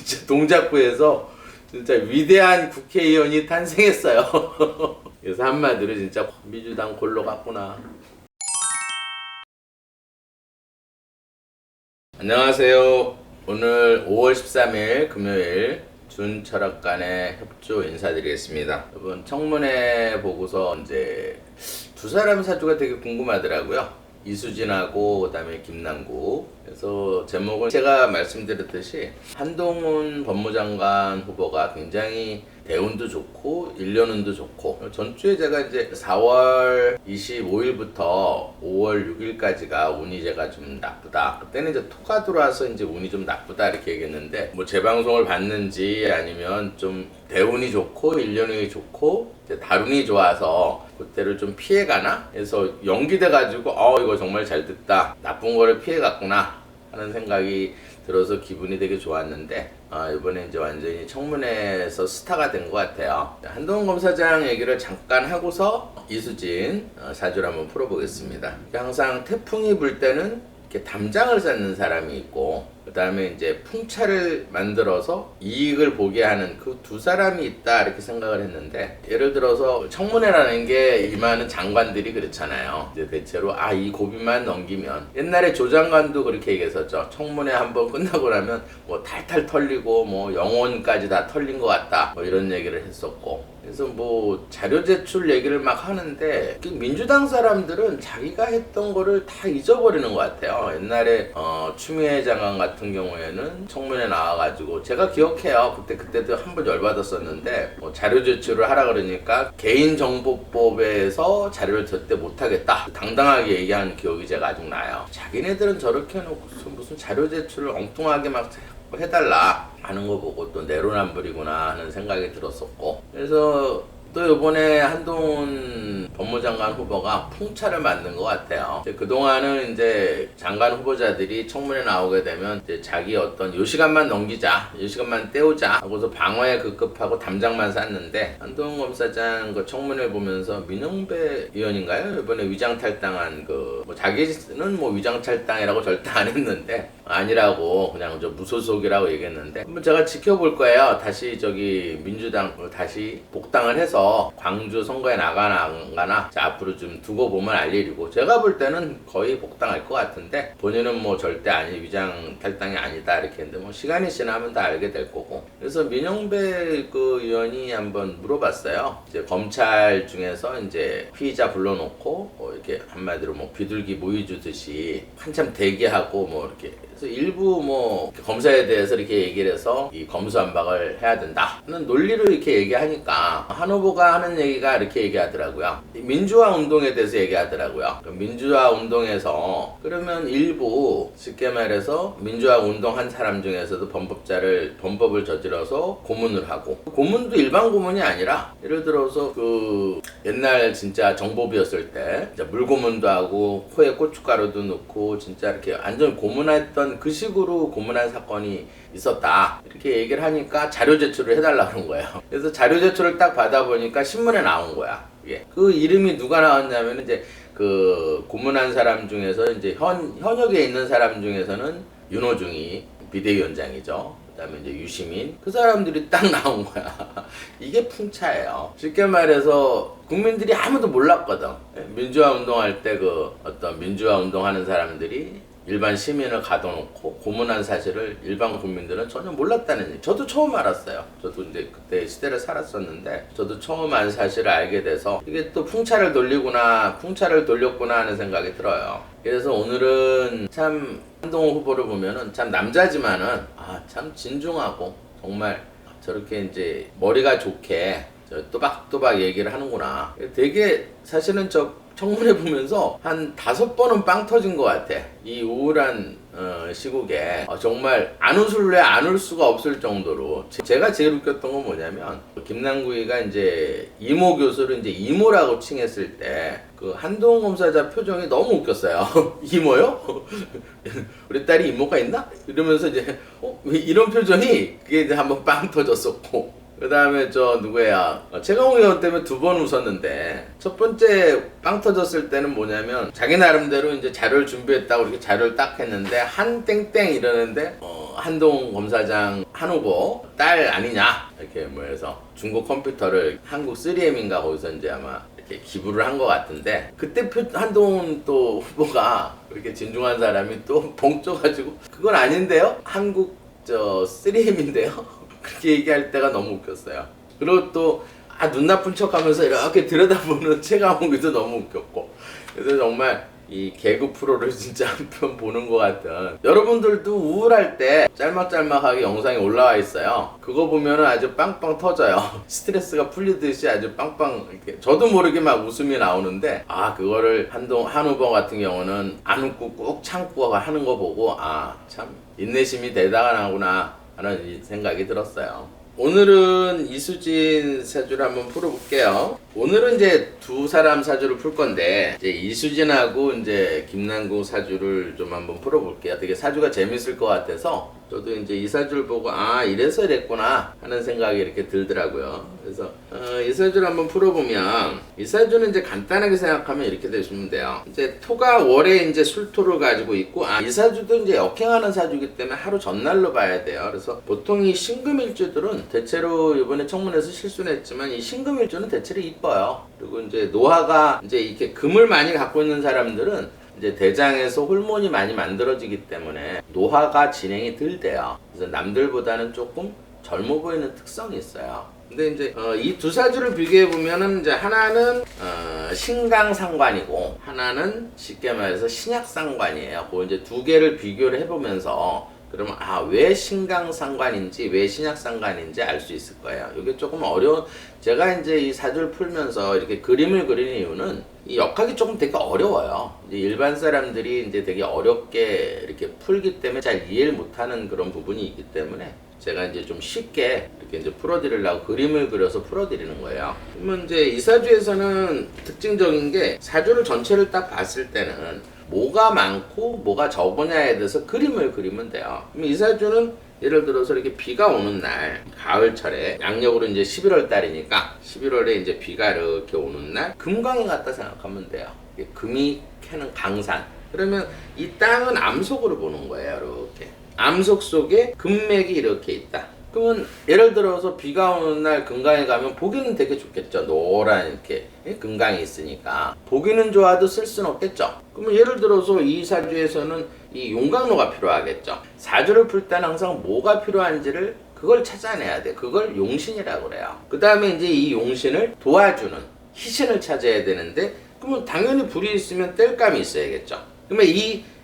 진짜 동작구에서 진짜 위대한 국회의원이 탄생했어요. 그래서 한마디로 진짜 민주당 골로 갔구나. 안녕하세요. 오늘 5월 13일 금요일 준철학간의 협조 인사드리겠습니다. 여러분 청문회 보고서 이제 두 사람 사주가 되게 궁금하더라고요. 이수진하고 그다음에 김남국. 그래서 제목은 제가 말씀드렸듯이 한동훈 법무장관 후보가 굉장히 대운도 좋고 일년운도 좋고, 전주에 제가 이제 4월 25일부터 5월 6일까지가 운이 제가 좀 나쁘다, 그때는 이제 토가 들어와서 이제 운이 좀 나쁘다 이렇게 얘기했는데, 뭐 재방송을 봤는지 아니면 좀 대운이 좋고 일년운이 좋고 이제 달운이 좋아서 그때를 좀 피해가나 해서 연기돼 가지고 이거 정말 잘 됐다, 나쁜 거를 피해갔구나 하는 생각이 들어서 기분이 되게 좋았는데, 이번에 이제 완전히 청문회에서 스타가 된 것 같아요. 한동훈 검사장 얘기를 잠깐 하고서 이수진 사주를 한번 풀어보겠습니다. 항상 태풍이 불 때는 이렇게 담장을 쌓는 사람이 있고, 그 다음에 이제 풍차를 만들어서 이익을 보게 하는 그 두 사람이 있다 이렇게 생각을 했는데, 예를 들어서 청문회라는 게 임하는 장관들이 그렇잖아요. 이제 대체로 이 고비만 넘기면, 옛날에 조 장관도 그렇게 얘기했었죠. 청문회 한번 끝나고 나면 뭐 탈탈 털리고 뭐 영혼까지 다 털린 것 같다, 뭐 이런 얘기를 했었고. 그래서 뭐 자료 제출 얘기를 막 하는데, 민주당 사람들은 자기가 했던 거를 다 잊어버리는 것 같아요. 옛날에 추미애 장관 같은 경우에는 청문회 나와가지고, 제가 기억해요. 그때도 한 번 열받았었는데, 자료 제출을 하라 그러니까 개인정보법에서 자료를 절대 못하겠다 당당하게 얘기한 기억이 제가 아직 나요. 자기네들은 저렇게 해놓고 무슨 자료 제출을 엉뚱하게 막 해달라 하는 거 보고 또 내로남불이구나 하는 생각이 들었었고, 그래서 또 이번에 한동훈 법무장관 후보가 풍차를 만든 것 같아요. 그동안은 이제 장관 후보자들이 청문회 나오게 되면 이제 자기 어떤 요 시간만 넘기자, 요 시간만 때우자 하고서 방어에 급급하고 담장만 쌌는데, 한동훈 검사장 그 청문회 보면서 민영배 의원인가요? 이번에 위장탈당한 뭐 자기는 뭐 위장탈당이라고 절대 안 했는데, 아니라고 그냥 무소속이라고 얘기했는데, 한번 제가 지켜볼 거예요. 다시 민주당 다시 복당을 해서 광주 선거에 나가나 안 가나 앞으로 좀 두고 보면 알 일이고, 제가 볼 때는 거의 복당할 것 같은데, 본인은 뭐 절대 위장 탈당이 아니다 이렇게 했는데, 뭐 시간이 지나면 다 알게 될 거고. 그래서 민영배 그 의원이 한번 물어봤어요. 이제 검찰 중에서 이제 피의자 불러놓고 뭐 이렇게 한마디로 뭐 비둘기 모이 주듯이 한참 대기하고 뭐 이렇게, 그래서 일부 뭐 검사에 대해서 이렇게 얘기를 해서 이 검수완박을 해야 된다 하는 논리로 이렇게 얘기하니까, 한 후보가 하는 얘기가 이렇게 얘기하더라고요. 민주화 운동에 대해서 얘기하더라고요. 민주화 운동에서 그러면 일부, 쉽게 말해서 민주화 운동한 사람 중에서도 범법을 저질러서 고문을 하고, 고문도 일반 고문이 아니라 예를 들어서 그 옛날 진짜 정보비였을 때 물고문도 하고 코에 고춧가루도 넣고 진짜 이렇게 완전 고문했던, 그 식으로 고문한 사건이 있었다 이렇게 얘기를 하니까 자료 제출을 해달라 그런 거예요. 그래서 자료 제출을 딱 받아보니까 신문에 나온 거야. 예. 그 이름이 누가 나왔냐면, 이제 그 고문한 사람 중에서 이제 현역에 있는 사람 중에서는 윤호중이 비대위원장이죠. 그다음에 이제 유시민, 그 사람들이 딱 나온 거야. 이게 풍차예요. 쉽게 말해서 국민들이 아무도 몰랐거든. 민주화 운동할 때 그 어떤 민주화 운동하는 사람들이 일반 시민을 가둬놓고 고문한 사실을 일반 국민들은 전혀 몰랐다는 얘기. 저도 처음 알았어요. 저도 이제 그때 시대를 살았었는데, 저도 처음 안 사실을 알게 돼서 이게 또 풍차를 돌렸구나 하는 생각이 들어요. 그래서 오늘은 참 한동훈 후보를 보면은 참 남자지만은 참 진중하고, 정말 저렇게 이제 머리가 좋게 또박또박 얘기를 하는구나. 되게 사실은 청문회 보면서 한 5번은 빵 터진 것 같아. 이 우울한 시국에 정말 안 웃을래 안 울 수가 없을 정도로. 제가 제일 웃겼던 건 뭐냐면, 김남국이가 이제 이모 교수를 이제 이모라고 칭했을 때 그 한동훈 검사자 표정이 너무 웃겼어요. 이모요? 우리 딸이 이모가 있나? 이러면서 이제 왜 이런 표정이, 그게 이제 한번 빵 터졌었고, 그 다음에 누구야, 최강욱 의원 때문에 2번 웃었는데, 첫 번째 빵 터졌을 때는 뭐냐면, 자기 나름대로 이제 자료를 준비했다고 이렇게 자료를 딱 했는데, 한 땡땡 이러는데 한동훈 검사장 한 후보 딸 아니냐 이렇게 뭐 해서 중국 컴퓨터를 한국 3M인가 거기서 이제 아마 이렇게 기부를 한 것 같은데, 그때 한동훈 또 후보가 이렇게 진중한 사람이 또 봉쪄가지고 그건 아닌데요? 한국 3M인데요? 그렇게 얘기할 때가 너무 웃겼어요. 그리고 또 눈 나쁜 척 하면서 이렇게 들여다보는 최강욱이도 너무 웃겼고, 그래서 정말 이 개그 프로를 진짜 한 편 보는 것 같은, 여러분들도 우울할 때 짤막짤막하게 영상이 올라와 있어요. 그거 보면은 아주 빵빵 터져요. 스트레스가 풀리듯이 아주 빵빵 이렇게 저도 모르게 막 웃음이 나오는데, 그거를 한 후보 같은 경우는 안 웃고 꾹 참고 하는 거 보고 참 인내심이 대단하구나 하는 이 생각이 들었어요. 오늘은 이수진 사주를 한번 풀어볼게요. 오늘은 이제 두 사람 사주를 풀 건데, 이제 이수진하고 이제 김남국 사주를 좀 한번 풀어볼게요. 되게 사주가 재밌을 것 같아서 저도 이제 이 사주를 보고 이래서 이랬구나 하는 생각이 이렇게 들더라고요. 그래서 이 사주를 한번 풀어보면, 이 사주는 이제 간단하게 생각하면 이렇게 되시면 돼요. 이제 토가 월에 이제 술토를 가지고 있고, 이 사주도 이제 역행하는 사주이기 때문에 하루 전날로 봐야 돼요. 그래서 보통 이 신금일주들은 대체로 이번에 청문회에서 실수는 했지만 이 신금일주는 대체로 이뻐요. 그리고 이제 노화가 이제 이렇게 금을 많이 갖고 있는 사람들은 이제 대장에서 호르몬이 많이 만들어지기 때문에 노화가 진행이 덜 돼요. 그래서 남들보다는 조금 젊어 보이는 특성이 있어요. 근데 이제 이 두 사주를 비교해 보면은 이제 하나는 신강상관이고 하나는 쉽게 말해서 신약상관이에요. 그 이제 두 개를 비교를 해보면서 그러면 왜 신강상관인지 왜 신약상관인지 알 수 있을 거예요. 이게 조금 어려운, 제가 이제 이 사주를 풀면서 이렇게 그림을 그리는 이유는 이 역학이 조금 되게 어려워요. 이제 일반 사람들이 이제 되게 어렵게 이렇게 풀기 때문에 잘 이해를 못하는 그런 부분이 있기 때문에 제가 이제 좀 쉽게 이렇게 이제 풀어드리려고 그림을 그려서 풀어드리는 거예요. 그러면 이제 이 사주에서는 특징적인 게, 사주를 전체를 딱 봤을 때는 뭐가 많고 뭐가 적으냐에 대해서 그림을 그리면 돼요. 그럼 이 사주는 예를 들어서 이렇게 비가 오는 날, 가을철에, 양력으로 이제 11월 달이니까 11월에 이제 비가 이렇게 오는 날 금강에 갔다 생각하면 돼요. 금이 캐는 강산. 그러면 이 땅은 암석으로 보는 거예요. 이렇게 암석 속에 금맥이 이렇게 있다. 그러면 예를 들어서 비가 오는 날 금강에 가면 보기는 되게 좋겠죠. 노란 이렇게 금강이 있으니까 보기는 좋아도 쓸 수는 없겠죠. 그러면 예를 들어서 이 사주에서는 이 용광로가 필요하겠죠. 사주를 풀 때는 항상 뭐가 필요한지를 그걸 찾아내야 돼. 그걸 용신이라고 그래요. 그 다음에 이제 이 용신을 도와주는 희신을 찾아야 되는데, 그러면 당연히 불이 있으면 땔감이 있어야겠죠. 그러면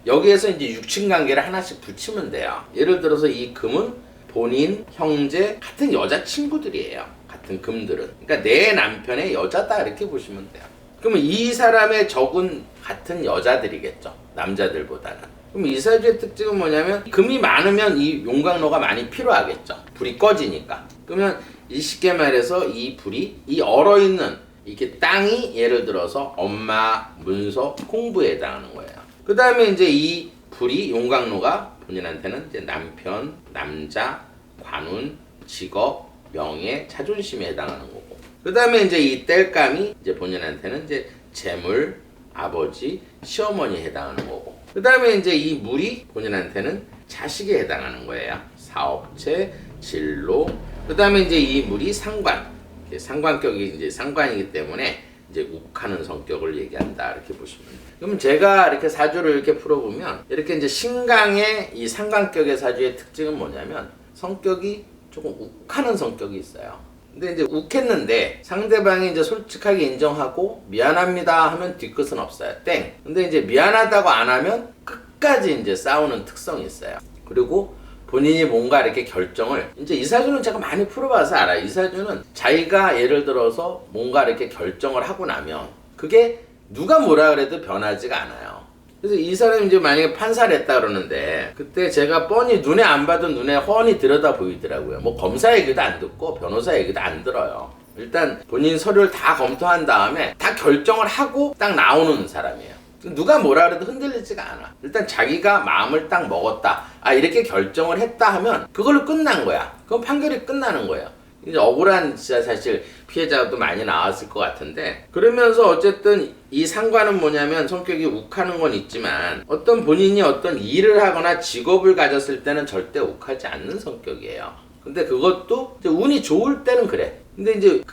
여기에서 이제 육친관계를 하나씩 붙이면 돼요. 예를 들어서 이 금은 본인, 형제, 같은 여자친구들이에요. 같은 금들은. 그러니까 내 남편의 여자다 이렇게 보시면 돼요. 그러면 이 사람의 적은 같은 여자들이겠죠. 남자들보다는. 그럼 이 사주의 특징은 뭐냐면, 금이 많으면 이 용광로가 많이 필요하겠죠. 불이 꺼지니까. 그러면 쉽게 말해서 이 불이 이 얼어있는 이렇게 땅이 예를 들어서 엄마, 문서, 공부에 해당하는 거예요. 그 다음에 이제 이 불이 용광로가 본인한테는 이제 남편, 남자, 관운, 직업, 명예, 자존심에 해당하는 거고. 그 다음에 이제 이 땔감이 이제 본인한테는 이제 재물, 아버지, 시어머니에 해당하는 거고. 그 다음에 이제 이 물이 본인한테는 자식에 해당하는 거예요. 사업체, 진로. 그 다음에 이제 이 물이 상관. 상관격이 이제 상관이기 때문에 이제 욱하는 성격을 얘기한다 이렇게 보시면 돼요. 그럼 제가 이렇게 사주를 이렇게 풀어보면, 이렇게 이제 신강의 이 상관격의 사주의 특징은 뭐냐면, 성격이 조금 욱하는 성격이 있어요. 근데 이제 욱했는데 상대방이 이제 솔직하게 인정하고 미안합니다 하면 뒤끝은 없어요. 땡. 근데 이제 미안하다고 안 하면 끝까지 이제 싸우는 특성이 있어요. 그리고 본인이 뭔가 이렇게 결정을, 이제 이 사주는 제가 많이 풀어봐서 알아요. 이 사주는 자기가 예를 들어서 뭔가 이렇게 결정을 하고 나면 그게 누가 뭐라 그래도 변하지가 않아요. 그래서 이 사람이 이제 만약에 판사를 했다 그러는데, 그때 제가 뻔히 눈에 안 봐도 눈에 훤히 들여다 보이더라고요. 뭐 검사 얘기도 안 듣고 변호사 얘기도 안 들어요. 일단 본인 서류를 다 검토한 다음에 다 결정을 하고 딱 나오는 사람이에요. 누가 뭐라 그래도 흔들리지가 않아. 일단 자기가 마음을 딱 먹었다, 이렇게 결정을 했다 하면 그걸로 끝난 거야. 그건 판결이 끝나는 거예요. 이제 억울한 진짜 사실 피해자가 또 많이 나왔을 것 같은데, 그러면서 어쨌든 이 상관은 뭐냐면 성격이 욱하는 건 있지만 어떤 본인이 어떤 일을 하거나 직업을 가졌을 때는 절대 욱하지 않는 성격이에요. 근데 그것도 이제 운이 좋을 때는 그래. 근데 이제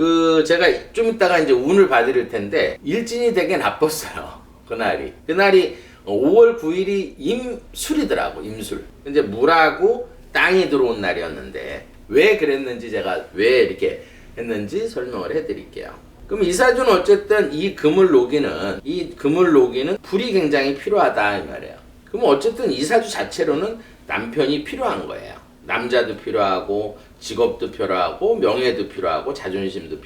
제가 좀 이따가 이제 운을 봐드릴 텐데 일진이 되게 나빴어요. 그날이 5월 9일이 임술이더라고. 임술. 이제 물하고 땅이 들어온 날이었는데 왜 그랬는지 제가 왜 이렇게 했는지 설명을 해드릴게요. 그럼 이 사주는 어쨌든 이 금을 녹이는 불이 굉장히 필요하다 이 말이에요. 그럼 어쨌든 이 사주 자체로는 남편이 필요한 거예요. 남자도 필요하고 직업도 필요하고 명예도 필요하고 자존심도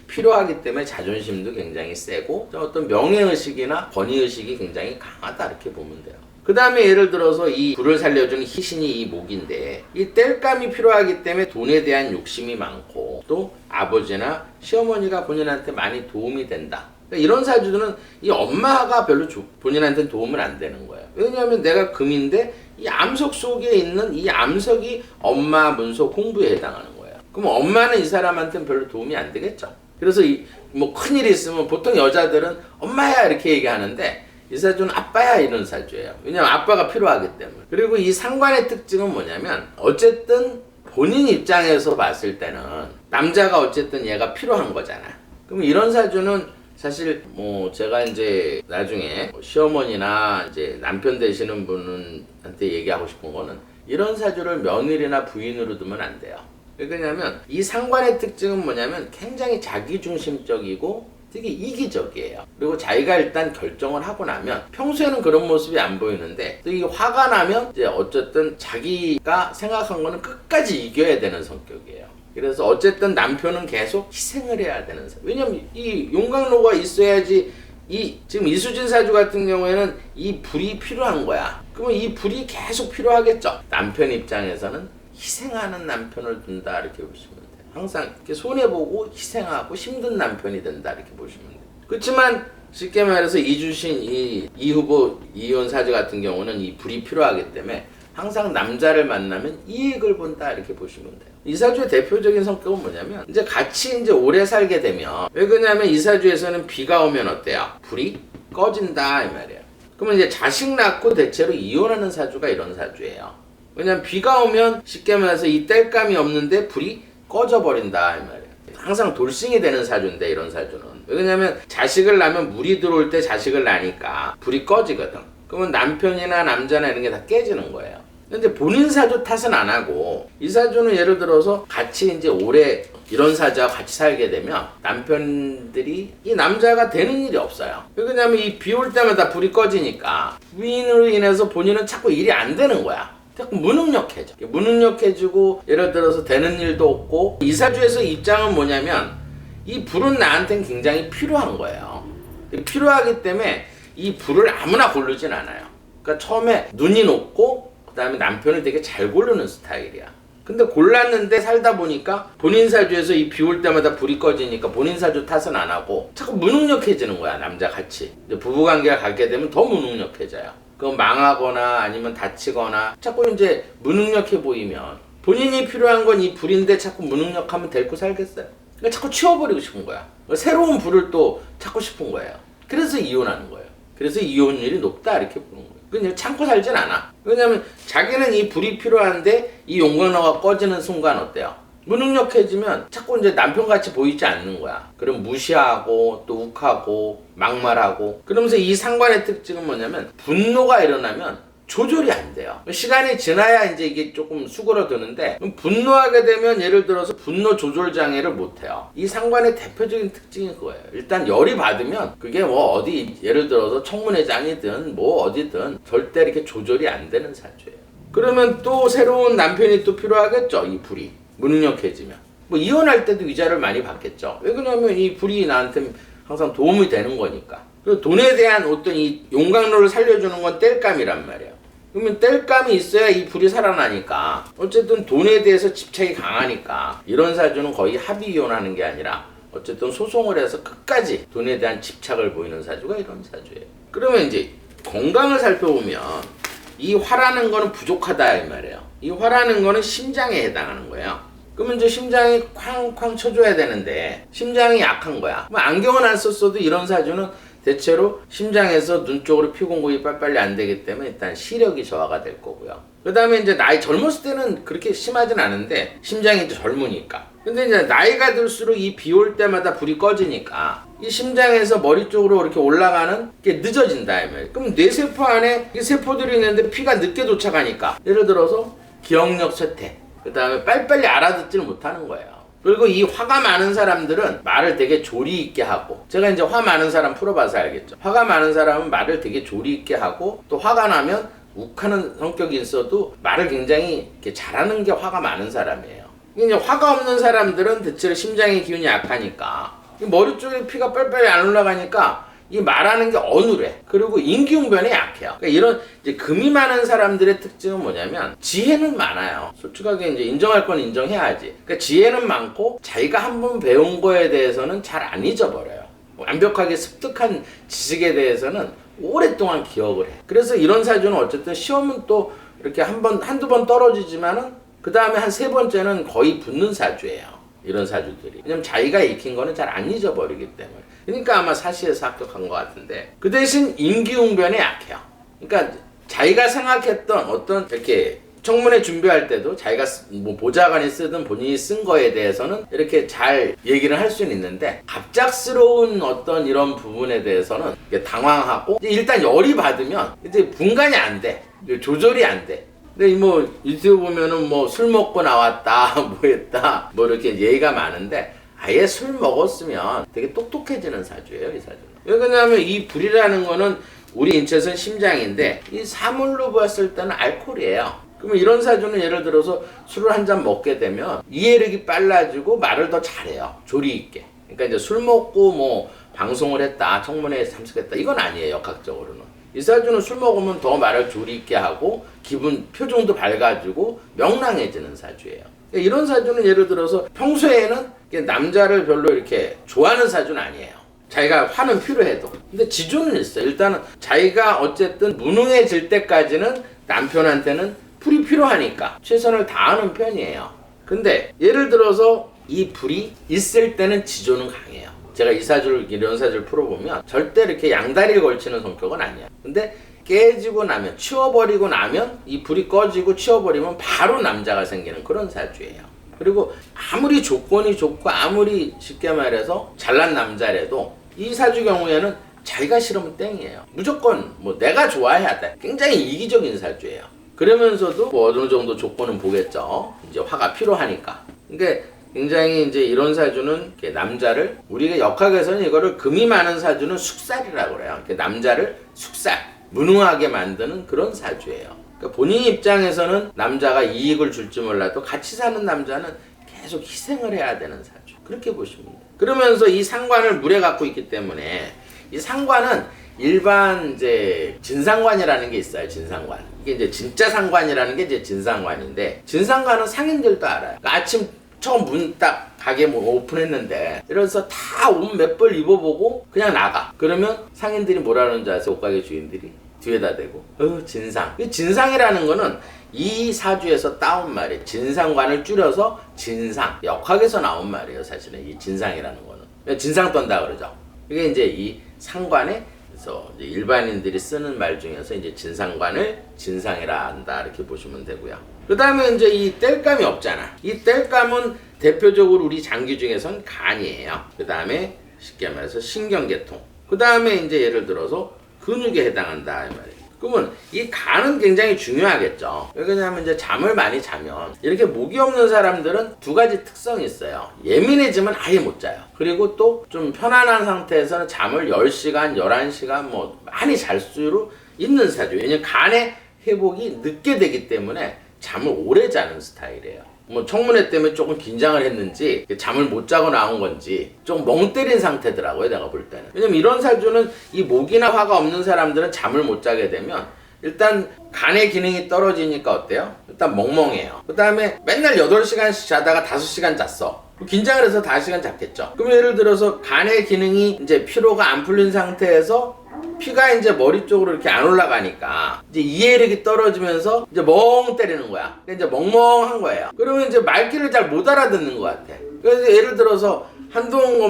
필요하기 때문에 자존심도 굉장히 세고 어떤 명예의식이나 권위의식이 굉장히 강하다 이렇게 보면 돼요. 그 다음에 예를 들어서 이 불을 살려주는 희신이 이 목인데 이 땔감이 필요하기 때문에 돈에 대한 욕심이 많고 또 아버지나 시어머니가 본인한테 많이 도움이 된다. 그러니까 이런 사주들은 이 엄마가 별로 본인한테는 도움은 안 되는 거예요. 왜냐하면 내가 금인데 이 암석 속에 있는 이 암석이 엄마 문서 공부에 해당하는 거예요. 그럼 엄마는 이 사람한테는 별로 도움이 안 되겠죠. 그래서 뭐 큰일이 있으면 보통 여자들은 엄마야 이렇게 얘기하는데 이 사주는 아빠야 이런 사주예요. 왜냐면 아빠가 필요하기 때문에. 그리고 이 상관의 특징은 뭐냐면 어쨌든 본인 입장에서 봤을 때는 남자가 어쨌든 얘가 필요한 거잖아. 그럼 이런 사주는 사실 뭐 제가 이제 나중에 시어머니나 이제 남편 되시는 분한테 얘기하고 싶은 거는 이런 사주를 며느리나 부인으로 두면 안 돼요. 왜냐면 이 상관의 특징은 뭐냐면 굉장히 자기중심적이고 되게 이기적이에요. 그리고 자기가 일단 결정을 하고 나면 평소에는 그런 모습이 안 보이는데 또 이 화가 나면 이제 어쨌든 자기가 생각한 거는 끝까지 이겨야 되는 성격이에요. 그래서 어쨌든 남편은 계속 희생을 해야 되는 사람. 왜냐면 이 용광로가 있어야지 지금 이수진 사주 같은 경우에는 이 불이 필요한 거야. 그러면 이 불이 계속 필요하겠죠. 남편 입장에서는 희생하는 남편을 둔다 이렇게 보시면 돼요. 항상 이렇게 손해보고 희생하고 힘든 남편이 된다 이렇게 보시면 돼요. 그렇지만 쉽게 말해서 이주신 이 후보 이혼 사주 같은 경우는 이 불이 필요하기 때문에 항상 남자를 만나면 이익을 본다 이렇게 보시면 돼요. 이 사주의 대표적인 성격은 뭐냐면 이제 같이 이제 오래 살게 되면 왜 그러냐면 이 사주에서는 비가 오면 어때요? 불이 꺼진다 이 말이에요. 그러면 이제 자식 낳고 대체로 이혼하는 사주가 이런 사주예요. 왜냐면 비가 오면 쉽게 말해서 이 땔감이 없는데 불이 꺼져버린다 이 말이에요. 항상 돌싱이 되는 사주인데 이런 사주는 왜냐면 자식을 낳으면 물이 들어올 때 자식을 낳으니까 불이 꺼지거든. 그러면 남편이나 남자나 이런 게 다 깨지는 거예요. 근데 본인 사주 탓은 안 하고 이 사주는 예를 들어서 같이 이제 오래 이런 사주와 같이 살게 되면 남편들이 이 남자가 되는 일이 없어요. 왜냐면 이 비 올 때마다 불이 꺼지니까 부인으로 인해서 본인은 자꾸 일이 안 되는 거야. 자꾸 무능력해지고 예를 들어서 되는 일도 없고 이 사주에서 입장은 뭐냐면 이 불은 나한테는 굉장히 필요한 거예요. 필요하기 때문에 이 불을 아무나 고르진 않아요. 그러니까 처음에 눈이 높고 그 다음에 남편을 되게 잘 고르는 스타일이야. 근데 골랐는데 살다 보니까 본인 사주에서 이 비 올 때마다 불이 꺼지니까 본인 사주 탓은 안 하고 자꾸 무능력해지는 거야. 남자 같이 부부관계가 갖게 되면 더 무능력해져요. 그건 망하거나 아니면 다치거나 자꾸 이제 무능력해 보이면 본인이 필요한 건 이 불인데 자꾸 무능력하면 데리고 살겠어요. 그러니까 자꾸 치워버리고 싶은 거야. 새로운 불을 또 찾고 싶은 거예요. 그래서 이혼하는 거예요. 그래서 이혼율이 높다 이렇게 보는 거예요. 그냥 참고 살진 않아. 왜냐면 자기는 이 불이 필요한데 이 용광로가 꺼지는 순간 어때요? 무능력해지면 자꾸 이제 남편같이 보이지 않는 거야. 그럼 무시하고 또 욱하고 막말하고 그러면서 이 상관의 특징은 뭐냐면 분노가 일어나면 조절이 안 돼요. 시간이 지나야 이제 이게 조금 수그러드는데 분노하게 되면 예를 들어서 분노 조절 장애를 못 해요. 이 상관의 대표적인 특징이 그거예요. 일단 열이 받으면 그게 뭐 어디 예를 들어서 청문회장이든 뭐 어디든 절대 이렇게 조절이 안 되는 사주예요. 그러면 또 새로운 남편이 또 필요하겠죠. 이 불이 무능력해지면 뭐 이혼할 때도 위자를 많이 받겠죠. 왜 그러냐면 이 불이 나한테 항상 도움이 되는 거니까. 그리고 돈에 대한 어떤 이 용광로를 살려주는 건 땔감이란 말이에요. 그러면 땔감이 있어야 이 불이 살아나니까 어쨌든 돈에 대해서 집착이 강하니까 이런 사주는 거의 합의 이혼하는 게 아니라 어쨌든 소송을 해서 끝까지 돈에 대한 집착을 보이는 사주가 이런 사주예요. 그러면 이제 건강을 살펴보면 이 화라는 거는 부족하다 이 말이에요. 이 화라는 거는 심장에 해당하는 거예요. 그러면 이제 심장이 쾅쾅 쳐줘야 되는데 심장이 약한 거야. 그럼 안경을 안 썼어도 이런 사주는 대체로 심장에서 눈 쪽으로 피공급이 빨리빨리 안 되기 때문에 일단 시력이 저하가 될 거고요. 그 다음에 이제 나이 젊었을 때는 그렇게 심하진 않은데 심장이 이제 젊으니까. 근데 이제 나이가 들수록 이 비 올 때마다 불이 꺼지니까 이 심장에서 머리 쪽으로 이렇게 올라가는 게 늦어진다. 그럼 뇌세포 안에 이 세포들이 있는데 피가 늦게 도착하니까 예를 들어서 기억력 쇠퇴, 그 다음에 빨리빨리 알아듣지를 못하는 거예요. 그리고 이 화가 많은 사람들은 말을 되게 조리 있게 하고, 제가 이제 화 많은 사람 풀어봐서 알겠죠. 화가 많은 사람은 말을 되게 조리 있게 하고, 또 화가 나면 욱하는 성격이 있어도 말을 굉장히 이렇게 잘하는 게 화가 많은 사람이에요. 이제 화가 없는 사람들은 대체로 심장의 기운이 약하니까 머리 쪽에 피가 빨리빨리 안 올라가니까 이 말하는 게 어눌해. 그리고 임기응변에 약해요. 그러니까 이런 이제 금이 많은 사람들의 특징은 뭐냐면 지혜는 많아요. 솔직하게 이제 인정할 건 인정해야지. 그러니까 지혜는 많고 자기가 한 번 배운 거에 대해서는 잘 안 잊어버려요. 완벽하게 습득한 지식에 대해서는 오랫동안 기억을 해. 그래서 이런 사주는 어쨌든 시험은 또 이렇게 한두 번 떨어지지만은 그 다음에 한 세 번째는 거의 붙는 사주예요. 이런 사주들이. 왜냐면 자기가 익힌 거는 잘 안 잊어버리기 때문에. 그러니까 아마 사시에서 합격한 것 같은데, 그 대신 임기응변에 약해요. 그러니까 자기가 생각했던 어떤 이렇게 청문회 준비할 때도 자기가 뭐 보좌관이 쓰든 본인이 쓴 거에 대해서는 이렇게 잘 얘기를 할 수는 있는데, 갑작스러운 어떤 이런 부분에 대해서는 당황하고, 일단 열이 받으면 이제 분간이 안 돼. 조절이 안 돼. 근데 뭐 유튜브 보면은 뭐 술 먹고 나왔다 뭐 했다 뭐 이렇게 예의가 많은데, 아예 술 먹었으면 되게 똑똑해지는 사주예요, 이 사주는. 왜 그러냐면 이 불이라는 거는 우리 인체에서는 심장인데 이 사물로 봤을 때는 알코올이에요. 그러면 이런 사주는 예를 들어서 술을 한 잔 먹게 되면 이해력이 빨라지고 말을 더 잘해요, 조리 있게. 그러니까 이제 술 먹고 뭐 방송을 했다, 청문회에 참석했다, 이건 아니에요, 역학적으로는. 이 사주는 술 먹으면 더 말을 조리 있게 하고 기분 표정도 밝아지고 명랑해지는 사주예요. 이런 사주는 예를 들어서 평소에는 남자를 별로 이렇게 좋아하는 사주는 아니에요. 자기가 화는 필요해도. 근데 지조는 있어요. 일단은 자기가 어쨌든 무능해질 때까지는 남편한테는 풀이 필요하니까 최선을 다하는 편이에요. 근데 예를 들어서 이 불이 있을 때는 지조는 강해요. 제가 이런 사주를 풀어보면 절대 이렇게 양다리를 걸치는 성격은 아니야. 근데 깨지고 나면, 치워버리고 나면, 이 불이 꺼지고 치워버리면 바로 남자가 생기는 그런 사주예요. 그리고 아무리 조건이 좋고 아무리 쉽게 말해서 잘난 남자라도 이 사주 경우에는 자기가 싫으면 땡이에요. 무조건 뭐 내가 좋아해야 돼. 굉장히 이기적인 사주예요. 그러면서도 뭐 어느 정도 조건은 보겠죠. 이제 화가 필요하니까. 그러니까 굉장히 이제 이런 사주는 남자를, 우리가 역학에서는 이거를 금이 많은 사주는 숙살이라고 그래요. 남자를 숙살, 무능하게 만드는 그런 사주예요. 그러니까 본인 입장에서는 남자가 이익을 줄지 몰라도 같이 사는 남자는 계속 희생을 해야 되는 사주. 그렇게 보시면 돼요. 그러면서 이 상관을 물에 갖고 있기 때문에 이 상관은 일반 이제 진상관이라는 게 있어요. 진상관. 이게 이제 진짜 상관이라는 게 이제 진상관인데, 진상관은 상인들도 알아요. 그러니까 아침 처음 문 딱 가게 뭐 오픈했는데 이래서 다 옷 몇 벌 입어보고 그냥 나가. 그러면 상인들이 뭐라는 줄 아세요? 옷가게 주인들이 뒤에다 대고 진상. 이 진상이라는 거는 이 사주에서 따온 말이에요. 진상관을 줄여서 진상, 역학에서 나온 말이에요. 사실은 이 진상이라는 거는 진상 떤다 그러죠. 이게 이제 이 상관에, 그래서 이제 일반인들이 쓰는 말 중에서 이제 진상관을 진상이라 한다, 이렇게 보시면 되고요. 그 다음에 이제 이 땔감이 없잖아. 이 땔감은 대표적으로 우리 장기 중에선 간이에요. 그 다음에 쉽게 말해서 신경계통. 그 다음에 이제 예를 들어서 근육에 해당한다, 이 말이에요. 그러면 이 간은 굉장히 중요하겠죠. 왜냐하면 이제 잠을 많이 자면, 이렇게 목이 없는 사람들은 두 가지 특성이 있어요. 예민해지면 아예 못 자요. 그리고 또 좀 편안한 상태에서는 잠을 10시간, 11시간 뭐 많이 잘 수 있는 사주. 왜냐면 간의 회복이 늦게 되기 때문에 잠을 오래 자는 스타일이에요. 뭐 청문회 때문에 조금 긴장을 했는지 잠을 못 자고 나온 건지 좀 멍 때린 상태더라고요, 내가 볼 때는. 왜냐면 이런 사주는 이 목이나 화가 없는 사람들은 잠을 못 자게 되면 일단 간의 기능이 떨어지니까 어때요? 일단 멍멍해요. 그 다음에 맨날 8시간씩 자다가 5시간 잤어. 긴장을 해서 5시간 잤겠죠. 그럼 예를 들어서 간의 기능이 이제 피로가 안 풀린 상태에서 피가 이제 머리 쪽으로 이렇게 안 올라가니까 이제 이해력이 떨어지면서 이제 멍 때리는 거야. 이제 멍멍한 거예요. 그러면 이제 말귀를 잘 못 알아듣는 것 같아. 그래서 예를 들어서 한동훈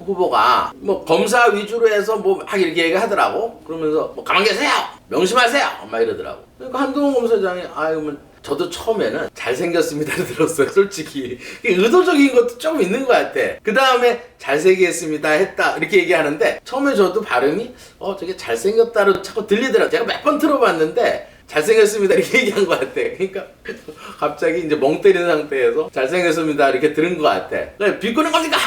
후보가 뭐 검사 위주로 해서 뭐 막 이렇게 얘기하더라고. 그러면서 뭐 가만 계세요, 명심하세요, 막 이러더라고. 그러니까 한동훈 검사장이 그러면 저도 처음에는 잘생겼습니다를 들었어요, 솔직히. 의도적인 것도 조금 있는 것 같아. 그 다음에 잘생겼습니다 했다 이렇게 얘기하는데, 처음에 저도 발음이 저게 잘생겼다로 자꾸 들리더라고. 제가 몇 번 들어봤는데 잘생겼습니다 이렇게 얘기한 것 같아. 그러니까 갑자기 이제 멍 때리는 상태에서 잘생겼습니다 이렇게 들은 것 같아. 비꼬는 겁니까?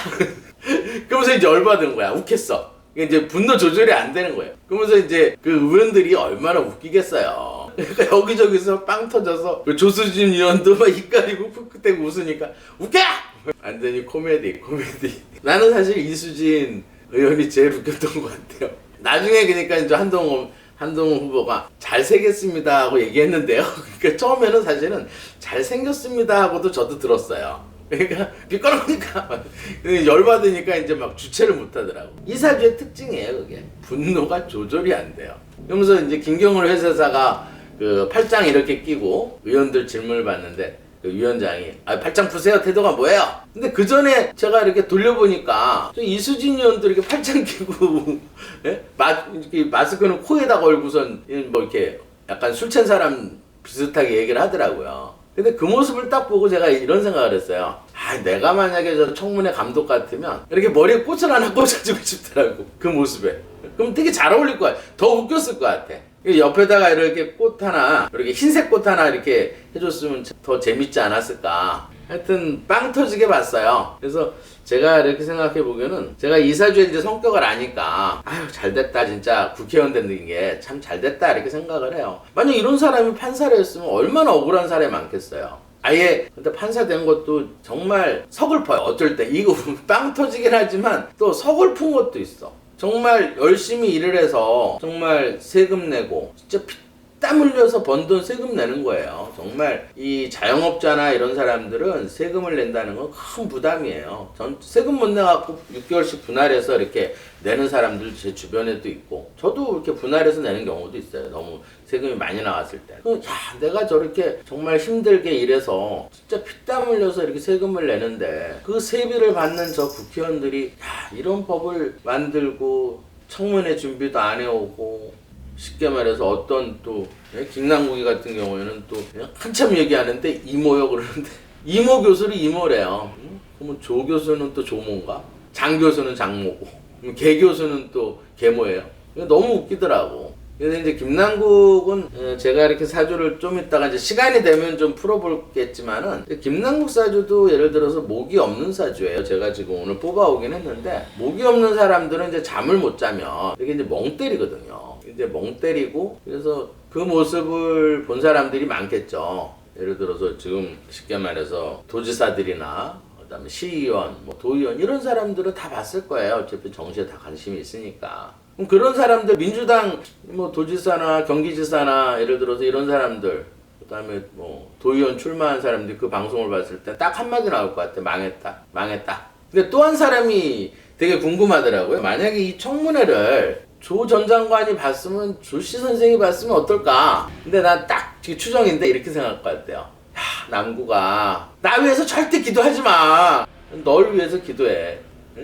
그러면서 이제 열받은 거야. 웃겠어. 이제 분노 조절이 안 되는 거예요. 그러면서 이제 그 의원들이 얼마나 웃기겠어요. 그러니까 여기저기서 빵 터져서 조수진 의원도 막 입 가리고 푸크대고 웃으니까 웃겨! 완전히 코미디. 나는 사실 이수진 의원이 제일 웃겼던 것 같아요. 나중에 그러니까 이제 한동훈 후보가 잘생겼습니다 하고 얘기했는데요. 그러니까 처음에는 사실은 잘생겼습니다 하고도 저도 들었어요. 그러니까 비꼬니까 열받으니까 이제 막 주체를 못 하더라고. 이 사주의 특징이에요, 그게. 분노가 조절이 안 돼요. 그러면서 이제 김경을 회사사가 그 팔짱 이렇게 끼고 의원들 질문을 받는데 그 위원장이 팔짱 푸세요 태도가 뭐예요? 근데 그 전에 제가 이렇게 돌려보니까 이수진 의원도 이렇게 팔짱 끼고 예? 마스크는 코에다 걸고선 뭐 이렇게 약간 술 취한 사람 비슷하게 얘기를 하더라고요. 근데 그 모습을 딱 보고 제가 이런 생각을 했어요. 내가 만약에 저 청문회 감독 같으면 이렇게 머리에 꽃을 하나 꽂아주고 싶더라고. 그 모습에. 그럼 되게 잘 어울릴 거야. 더 웃겼을 것 같아. 옆에다가 이렇게 꽃 하나, 이렇게 흰색 꽃 하나 이렇게 해줬으면 더 재밌지 않았을까. 하여튼 빵 터지게 봤어요. 그래서 제가 이렇게 생각해 보면은, 제가 이사주의 이제 성격을 아니까 잘됐다, 진짜 국회의원 되는 게 참 잘됐다 이렇게 생각을 해요. 만약 이런 사람이 판사를 했으면 얼마나 억울한 사람이 많겠어요. 근데 판사 된 것도 정말 서글퍼요. 어쩔 때 이거 빵 터지긴 하지만 또 서글픈 것도 있어. 정말 열심히 일을 해서 정말 세금 내고 진짜 피땀 흘려서 번 돈 세금 내는 거예요. 정말 이 자영업자나 이런 사람들은 세금을 낸다는 건 큰 부담이에요. 전 세금 못 내갖고 6개월씩 분할해서 이렇게 내는 사람들 제 주변에도 있고, 저도 이렇게 분할해서 내는 경우도 있어요. 너무 세금이 많이 나왔을 때. 내가 저렇게 정말 힘들게 일해서 진짜 피땀 흘려서 이렇게 세금을 내는데 그 세비를 받는 저 국회의원들이 이런 법을 만들고 청문회 준비도 안 해오고, 쉽게 말해서 어떤 또 김남국이 같은 경우에는 또 한참 얘기하는데 이모요 그러는데 이모 교수를 이모래요. 그러면 조 교수는 또 조모인가? 장 교수는 장모고, 개 교수는 또 개모예요. 너무 웃기더라고. 그래서 이제 김남국은 제가 이렇게 사주를 좀 이따가 이제 시간이 되면 좀 풀어볼겠지만은, 김남국 사주도 예를 들어서 목이 없는 사주예요. 제가 지금 오늘 뽑아오긴 했는데, 목이 없는 사람들은 이제 잠을 못 자면 이게 이제 멍 때리거든요. 이제 멍 때리고, 그래서 그 모습을 본 사람들이 많겠죠. 예를 들어서 지금 쉽게 말해서 도지사들이나 그다음에 시의원, 도의원 이런 사람들은 다 봤을 거예요. 어차피 정치에 다 관심이 있으니까. 그럼 그런 사람들, 민주당 도지사나 경기지사나 예를 들어서 이런 사람들, 그다음에 도의원 출마한 사람들이 그 방송을 봤을 때 딱 한마디 나올 것 같아. 망했다. 근데 또 한 사람이 되게 궁금하더라고요. 만약에 이 청문회를 조 전 장관이 봤으면, 조씨 선생이 봤으면 어떨까? 근데 난 딱 추정인데 이렇게 생각할 것 같아요. 남구가 나 위해서 절대 기도하지 마. 널 위해서 기도해.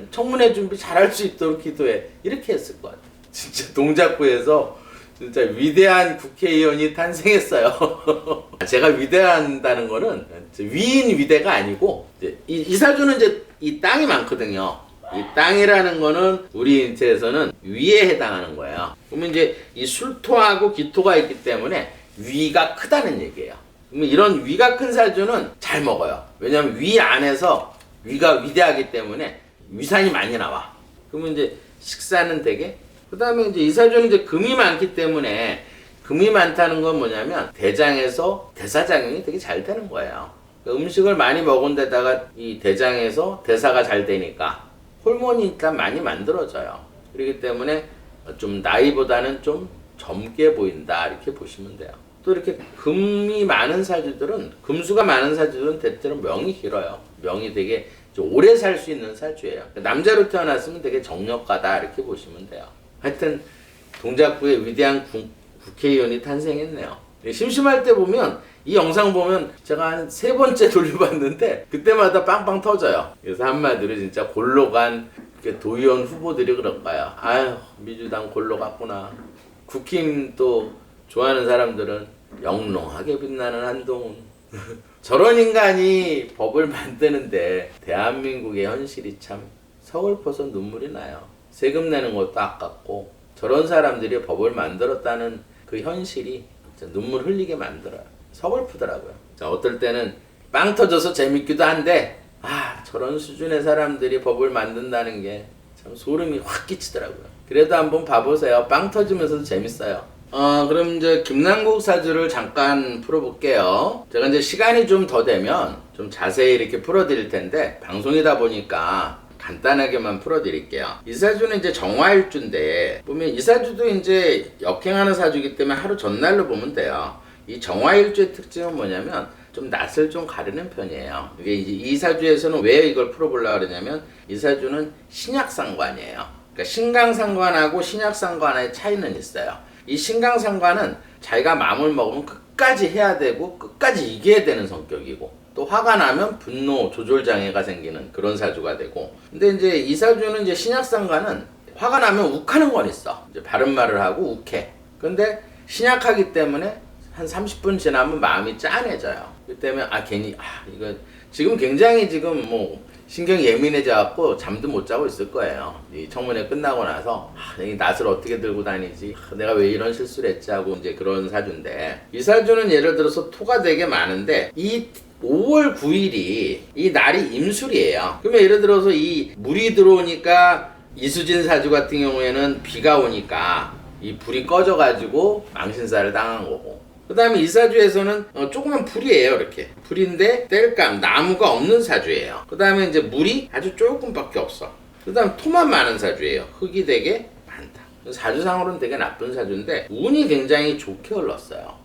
청문회 준비 잘할 수 있도록 기도해. 이렇게 했을 것 같아. 진짜 동작구에서 진짜 위대한 국회의원이 탄생했어요. 제가 위대한다는 거는 위인 위대가 아니고, 이 사주는 이제 이 땅이 많거든요. 이 땅이라는 거는 우리 인체에서는 위에 해당하는 거예요. 그러면 이제 이 술토하고 기토가 있기 때문에 위가 크다는 얘기예요. 그러면 이런 위가 큰 사주는 잘 먹어요. 왜냐하면 위 안에서 위가 위대하기 때문에 위산이 많이 나와. 그러면 이제 식사는 되게, 그 다음에 이제 이 사주는 이제 금이 많기 때문에, 금이 많다는 건 뭐냐면 대장에서 대사작용이 되게 잘 되는 거예요. 음식을 많이 먹은 데다가 이 대장에서 대사가 잘 되니까 호르몬이 일단 많이 만들어져요. 그렇기 때문에 좀 나이보다는 좀 젊게 보인다 이렇게 보시면 돼요. 또 이렇게 금이 많은 사주들은, 금수가 많은 사주들은 대체로 명이 길어요. 명이 되게 오래 살 수 있는 사주예요. 남자로 태어났으면 되게 정력가다 이렇게 보시면 돼요. 하여튼 동작구에 위대한 국회의원이 탄생했네요. 심심할 때 보면 이 영상 보면 제가 한 3번째 돌려봤는데 그때마다 빵빵 터져요. 그래서 한마디로 진짜 골로 간 도의원 후보들이 그런 거야. 아유, 민주당 골로 갔구나. 국힘 또 좋아하는 사람들은 영롱하게 빛나는 한동훈. 저런 인간이 법을 만드는데 대한민국의 현실이 참 서글퍼서 눈물이 나요. 세금 내는 것도 아깝고 저런 사람들이 법을 만들었다는 그 현실이 진짜 눈물 흘리게 만들어요. 서글프더라고요. 자, 어떨 때는 빵 터져서 재밌기도 한데 저런 수준의 사람들이 법을 만든다는 게 참 소름이 확 끼치더라고요. 그래도 한번 봐보세요. 빵 터지면서도 재밌어요. 그럼 이제 김남국 사주를 잠깐 풀어볼게요. 제가 이제 시간이 좀 더 되면 좀 자세히 이렇게 풀어드릴 텐데 방송이다 보니까 간단하게만 풀어드릴게요. 이 사주는 이제 정화일주인데 보면 이 사주도 이제 역행하는 사주이기 때문에 하루 전날로 보면 돼요. 이 정화일주의 특징은 뭐냐면 좀 낯을 좀 가리는 편이에요. 이게 이제 이 사주에서는 왜 이걸 풀어보려고 그러냐면 이 사주는 신약상관이에요. 그러니까 신강상관하고 신약상관의 차이는 있어요. 이 신강상관은 자기가 마음을 먹으면 끝까지 해야 되고 끝까지 이겨야 되는 성격이고 또 화가 나면 분노 조절 장애가 생기는 그런 사주가 되고 근데 이제 이 사주는 이제 신약상관은 화가 나면 욱하는 건 있어. 이제 바른 말을 하고 욱해. 근데 신약하기 때문에 한 30분 지나면 마음이 짠해져요. 그 때문에 괜히 이거 지금 굉장히 지금 뭐 신경이 예민해져 갖고 잠도 못 자고 있을 거예요. 이 청문회 끝나고 나서 이 낯을 어떻게 들고 다니지? 내가 왜 이런 실수를 했지 하고 이제 그런 사주인데 이 사주는 예를 들어서 토가 되게 많은데 이 5월 9일이 이 날이 임술이에요. 그러면 예를 들어서 이 물이 들어오니까 이수진 사주 같은 경우에는 비가 오니까 이 불이 꺼져가지고 망신살을 당한 거고 그 다음에 이 사주에서는 조그만 불이에요. 이렇게 불인데 땔감 나무가 없는 사주예요. 그 다음에 이제 물이 아주 조금밖에 없어. 그 다음 토만 많은 사주예요. 흙이 되게 많다. 사주상으로는 되게 나쁜 사주인데 운이 굉장히 좋게 흘렀어요.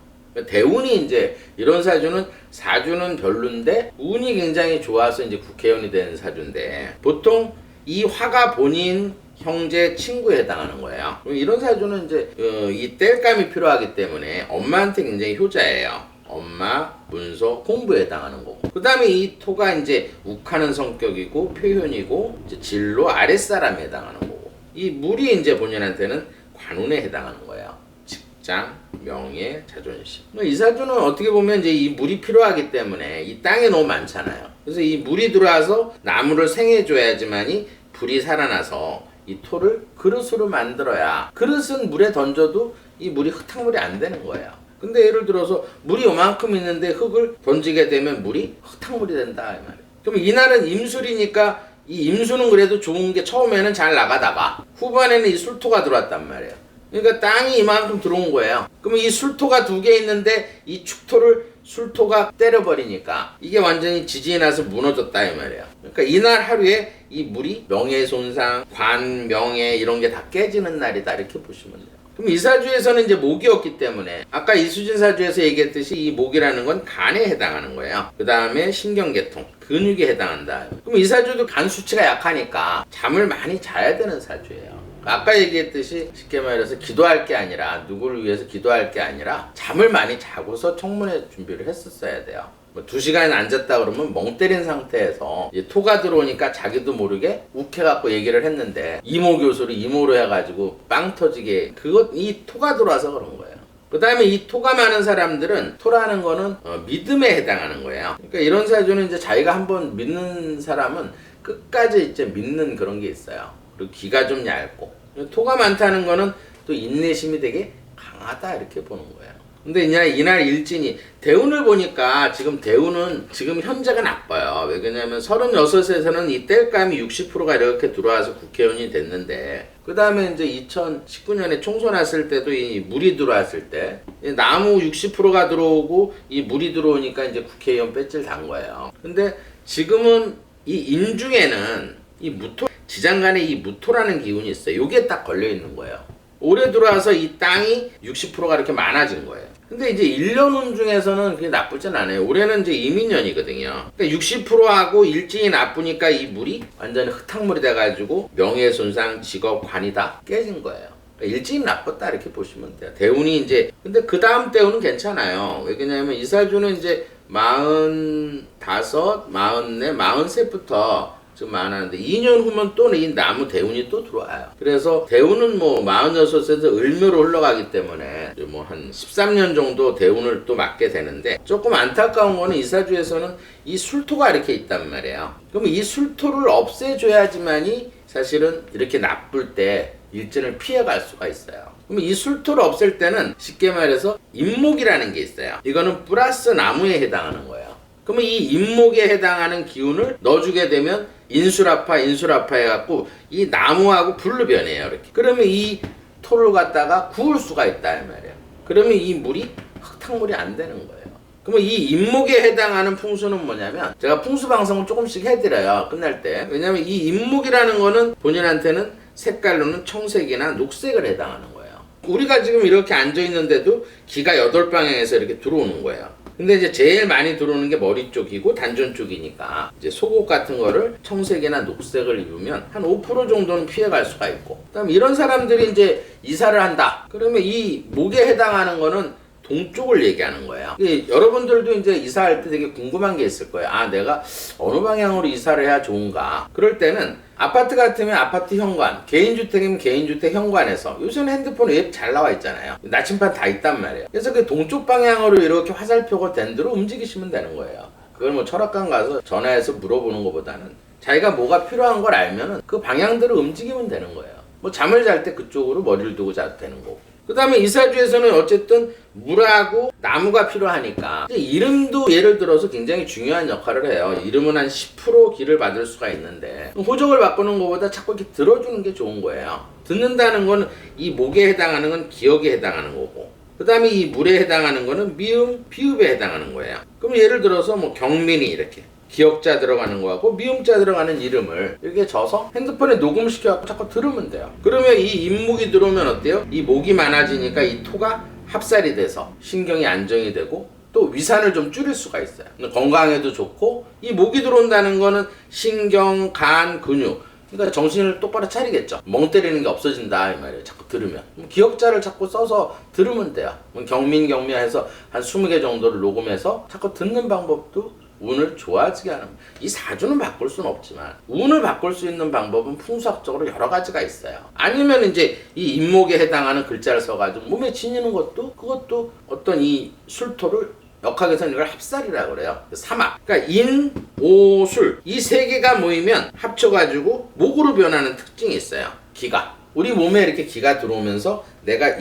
대운이 이제 이런 사주는 별론데 운이 굉장히 좋아서 이제 국회의원이 되는 사주인데 보통 이 화가 본인 형제, 친구에 해당하는 거예요. 이런 사주는 이제 이 땔감이 필요하기 때문에 엄마한테 굉장히 효자예요. 엄마, 문서, 공부에 해당하는 거고. 그 다음에 이 토가 이제 욱하는 성격이고 표현이고 이제 진로 아랫사람에 해당하는 거고. 이 물이 이제 본인한테는 관운에 해당하는 거예요. 직장, 명예, 자존심. 이 사주는 어떻게 보면 이제 이 물이 필요하기 때문에 이 땅에 너무 많잖아요. 그래서 이 물이 들어와서 나무를 생해줘야지만이 불이 살아나서 이 토를 그릇으로 만들어야 그릇은 물에 던져도 이 물이 흙탕물이 안 되는 거예요. 근데 예를 들어서 물이 요만큼 있는데 흙을 던지게 되면 물이 흙탕물이 된다 이 말이에요. 그럼 이날은 임술이니까 이 임수는 그래도 좋은 게 처음에는 잘 나가다가 후반에는 이 술토가 들어왔단 말이에요. 그러니까 땅이 이만큼 들어온 거예요. 그러면 이 술토가 2개 있는데 이 축토를 술토가 때려버리니까 이게 완전히 지진이 나서 무너졌다 이 말이에요. 그러니까 이날 하루에 이 물이 명예손상, 관, 명예 이런 게 다 깨지는 날이다 이렇게 보시면 돼요. 그럼 이 사주에서는 이제 목이었기 때문에 아까 이수진 사주에서 얘기했듯이 이 목이라는 건 간에 해당하는 거예요. 그 다음에 신경계통, 근육에 해당한다. 그럼 이 사주도 간 수치가 약하니까 잠을 많이 자야 되는 사주예요. 아까 얘기했듯이 쉽게 말해서 기도할 게 아니라 누구를 위해서 기도할 게 아니라 잠을 많이 자고서 청문회 준비를 했었어야 돼요. 2시간 앉았다 그러면 멍 때린 상태에서 이제 토가 들어오니까 자기도 모르게 욱해갖고 얘기를 했는데 이모 교수를 이모로 해가지고 빵 터지게 이 토가 들어와서 그런 거예요. 그 다음에 이 토가 많은 사람들은 토라는 거는 믿음에 해당하는 거예요. 그러니까 이런 사주는 이제 자기가 한번 믿는 사람은 끝까지 이제 믿는 그런 게 있어요. 그리고 기가 좀 얇고 토가 많다는 거는 또 인내심이 되게 강하다 이렇게 보는 거예요. 근데 이날 일진이 대운을 보니까 지금 대운은 지금 현재가 나빠요. 왜 그러냐면 36에서는 이 땔감이 60%가 이렇게 들어와서 국회의원이 됐는데 그 다음에 이제 2019년에 총선 왔을 때도 이 물이 들어왔을 때 나무 60%가 들어오고 이 물이 들어오니까 이제 국회의원 배지를 단 거예요. 근데 지금은 이 인중에는 이 무토 지장간에 이 무토라는 기운이 있어요. 요게 딱 걸려 있는 거예요. 올해 들어와서 이 땅이 60%가 이렇게 많아진 거예요. 근데 이제 1년 운 중에서는 그게 나쁘진 않아요. 올해는 이제 이민년이거든요. 그러니까 60%하고 일진이 나쁘니까 이 물이 완전히 흙탕물이 돼가지고 명예손상, 직업, 관이 다 깨진 거예요. 일찍 나빴다 이렇게 보시면 돼요. 대운이 이제 근데 그 다음 대운은 괜찮아요. 왜냐면 이사주는 이제 45, 44, 43부터 지금 많았는데 2년 후면 또 이 나무 대운이 또 들어와요. 그래서 대운은 뭐 46에서 을묘로 흘러가기 때문에 뭐 한 13년 정도 대운을 또 맞게 되는데 조금 안타까운 거는 이사주에서는 이 술토가 이렇게 있단 말이에요. 그럼 이 술토를 없애줘야지만이 사실은 이렇게 나쁠 때 일진을 피해갈 수가 있어요. 그럼 이 술토를 없앨 때는 쉽게 말해서 인목이라는 게 있어요. 이거는 플러스 나무에 해당하는 거예요. 그러면 이 인목에 해당하는 기운을 넣어주게 되면 인술아파 해갖고 이 나무하고 불로 변해요. 이렇게. 그러면 이 토를 갖다가 구울 수가 있다 이 말이에요. 그러면 이 물이 흙탕물이 안 되는 거예요. 그러면 이 인목에 해당하는 풍수는 뭐냐면 제가 풍수 방송을 조금씩 해드려요. 끝날 때. 왜냐면 이 인목이라는 거는 본인한테는 색깔로는 청색이나 녹색을 해당하는 거예요. 우리가 지금 이렇게 앉아 있는데도 기가 8방향에서 이렇게 들어오는 거예요. 근데 이제 제일 많이 들어오는 게 머리 쪽이고 단전 쪽이니까 이제 속옷 같은 거를 청색이나 녹색을 입으면 한 5% 정도는 피해갈 수가 있고, 그다음 이런 사람들이 이제 이사를 한다. 그러면 이 목에 해당하는 거는 동쪽을 얘기하는 거예요. 여러분들도 이제 이사할 때 되게 궁금한 게 있을 거예요. 아, 내가 어느 방향으로 이사를 해야 좋은가? 그럴 때는 아파트 같으면 아파트 현관, 개인주택이면 개인주택 현관에서 요새는 핸드폰 앱 잘 나와 있잖아요. 나침반 다 있단 말이에요. 그래서 그 동쪽 방향으로 이렇게 화살표가 된 대로 움직이시면 되는 거예요. 그걸 뭐 철학관 가서 전화해서 물어보는 것보다는 자기가 뭐가 필요한 걸 알면은 그 방향대로 움직이면 되는 거예요. 뭐 잠을 잘 때 그쪽으로 머리를 두고 자도 되는 거고. 그 다음에 이사주에서는 어쨌든 물하고 나무가 필요하니까 이름도 예를 들어서 굉장히 중요한 역할을 해요. 이름은 한 10% 기를 받을 수가 있는데 호적을 바꾸는 것보다 자꾸 이렇게 들어주는 게 좋은 거예요. 듣는다는 건 이 목에 해당하는 건 기억에 해당하는 거고, 그 다음에 이 물에 해당하는 거는 미음, 비읍에 해당하는 거예요. 그럼 예를 들어서 뭐 경민이 이렇게 기억자 들어가는 거하고 미음자 들어가는 이름을 이렇게 적어서 핸드폰에 녹음시켜갖고 자꾸 들으면 돼요. 그러면 이 인목이 들어오면 어때요? 이 목이 많아지니까 이 토가 합살이 돼서 신경이 안정이 되고 또 위산을 좀 줄일 수가 있어요. 건강에도 좋고, 이 목이 들어온다는 거는 신경, 간, 근육, 그러니까 정신을 똑바로 차리겠죠. 멍 때리는 게 없어진다 이 말이에요. 자꾸 들으면. 기억자를 자꾸 써서 들으면 돼요. 경민해서 한 20개 정도를 녹음해서 자꾸 듣는 방법도 운을 좋아지게 하는, 이 사주는 바꿀 수는 없지만 운을 바꿀 수 있는 방법은 풍수학적으로 여러 가지가 있어요. 아니면 이제 이 인목에 해당하는 글자를 써가지고 몸에 지니는 것도, 그것도 어떤 이 술토를 역학에서는 이걸 합살이라고 그래요. 삼합. 그러니까 인, 오, 술. 이 세 개가 모이면 합쳐가지고 목으로 변하는 특징이 있어요. 기가. 우리 몸에 이렇게 기가 들어오면서 내가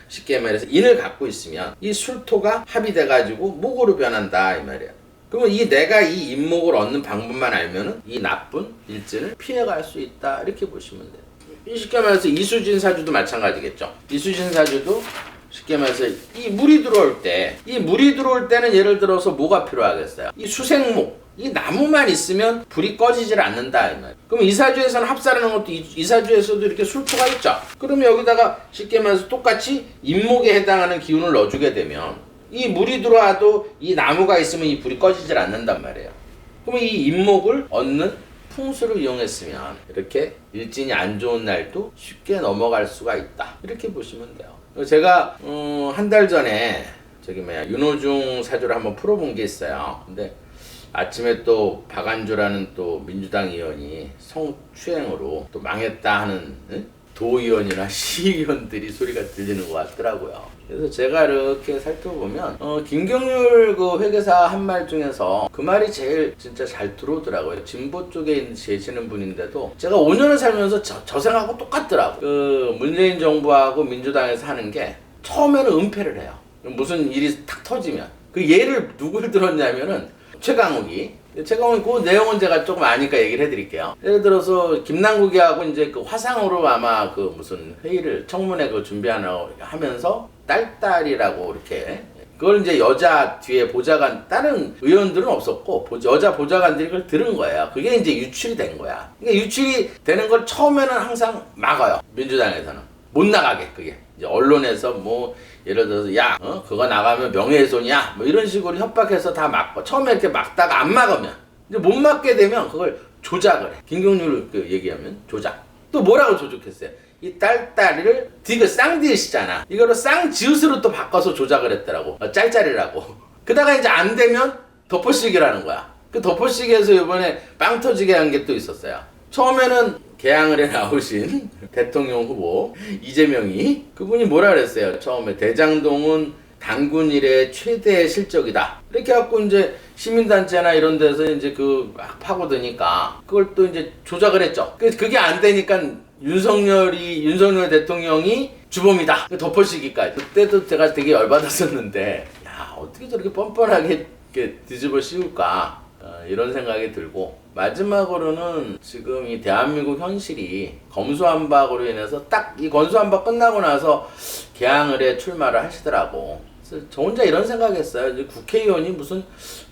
쉽게 말해서 인을 갖고 있으면 이 술토가 합이 돼가지고 목으로 변한다 이 말이에요. 그러면 내가 이 인목을 얻는 방법만 알면은 이 나쁜 일진을 피해갈 수 있다 이렇게 보시면 돼요. 쉽게 말해서 이수진 사주도 마찬가지겠죠. 이수진 사주도 쉽게 말해서 이 물이 들어올 때는 예를 들어서 뭐가 필요하겠어요? 이 수생목, 이 나무만 있으면 불이 꺼지질 않는다 이 말이에요. 그럼 이사주에서는 합살하는 것도 이사주에서도 이렇게 술토가 있죠. 그러면 여기다가 쉽게 말해서 똑같이 인목에 해당하는 기운을 넣어주게 되면 이 물이 들어와도 이 나무가 있으면 이 불이 꺼지질 않는단 말이에요. 그러면 이 인목을 얻는 풍수를 이용했으면 이렇게 일진이 안 좋은 날도 쉽게 넘어갈 수가 있다 이렇게 보시면 돼요. 제가 한 달 전에 윤호중 사주를 한번 풀어본 게 있어요. 근데 아침에 또 박안주라는 또 민주당 의원이 성추행으로 또 망했다 하는 도의원이나 시의원들이 소리가 들리는 것 같더라고요. 그래서 제가 이렇게 살펴보면 김경률 그 회계사 한 말 중에서 그 말이 제일 진짜 잘 들어오더라고요. 진보 쪽에 계시는 분인데도 제가 5년을 살면서 저 생각하고 똑같더라고요. 그 문재인 정부하고 민주당에서 하는 게 처음에는 은폐를 해요. 무슨 일이 탁 터지면. 그 예를 누굴 들었냐면은 최강욱이 그 내용은 제가 조금 아니까 얘기를 해드릴게요. 예를 들어서 김남국이하고 이제 그 화상으로 아마 그 무슨 회의를 청문회 그 하면서 딸딸이라고 이렇게 그걸 이제 여자 뒤에 보좌관, 다른 의원들은 없었고 여자 보좌관들이 그걸 들은 거예요. 그게 이제 유출이 된 거야. 그러니까 유출이 되는 걸 처음에는 항상 막아요. 민주당에서는 못 나가게. 그게 이제 언론에서 뭐 예를 들어서 야 그거 나가면 명예훼손이야 뭐 이런 식으로 협박해서 다 막고, 처음에 이렇게 막다가 안 막으면 이제 못 막게 되면 그걸 조작을 해. 김경률 그 얘기하면 조작. 또 뭐라고 조작했어요? 이 딸딸이를 디귿 쌍디귿이잖아. 이거를 쌍지읒으로 또 바꿔서 조작을 했더라고. 짤짤이라고. 그다가 이제 안 되면 덮어씌기라는 거야. 그 덮어씌기에서 이번에 빵 터지게 한 게 또 있었어요. 처음에는 개항을 해 나오신 대통령 후보 이재명이 그분이 뭐라 그랬어요. 처음에 대장동은 단군 이래 최대 실적이다. 이렇게 갖고 이제 시민단체나 이런 데서 이제 그 막 파고드니까 그걸 또 이제 조작을 했죠. 그게 안 되니까 윤석열 대통령이 주범이다. 덮어씌기까지. 그때도 제가 되게 열받았었는데, 야, 어떻게 저렇게 뻔뻔하게 이렇게 뒤집어 씌울까. 이런 생각이 들고, 마지막으로는 지금 이 대한민국 현실이 검수완박으로 인해서 딱 이 검수완박 끝나고 나서 개항을에 출마를 하시더라고. 그래서 저 혼자 이런 생각했어요. 이제 국회의원이 무슨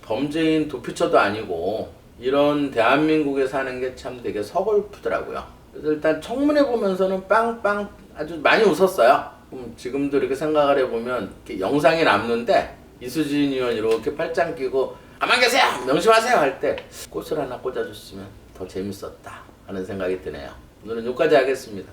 범죄인 도피처도 아니고 이런 대한민국에 사는 게 참 되게 서글프더라고요. 그래서 일단 청문회 보면서는 빵빵 아주 많이 웃었어요. 지금도 이렇게 생각을 해보면 이렇게 영상이 남는데 이수진 의원 이렇게 팔짱 끼고 가만 계세요! 명심하세요! 할 때 꽃을 하나 꽂아줬으면 더 재밌었다 하는 생각이 드네요. 오늘은 여기까지 하겠습니다.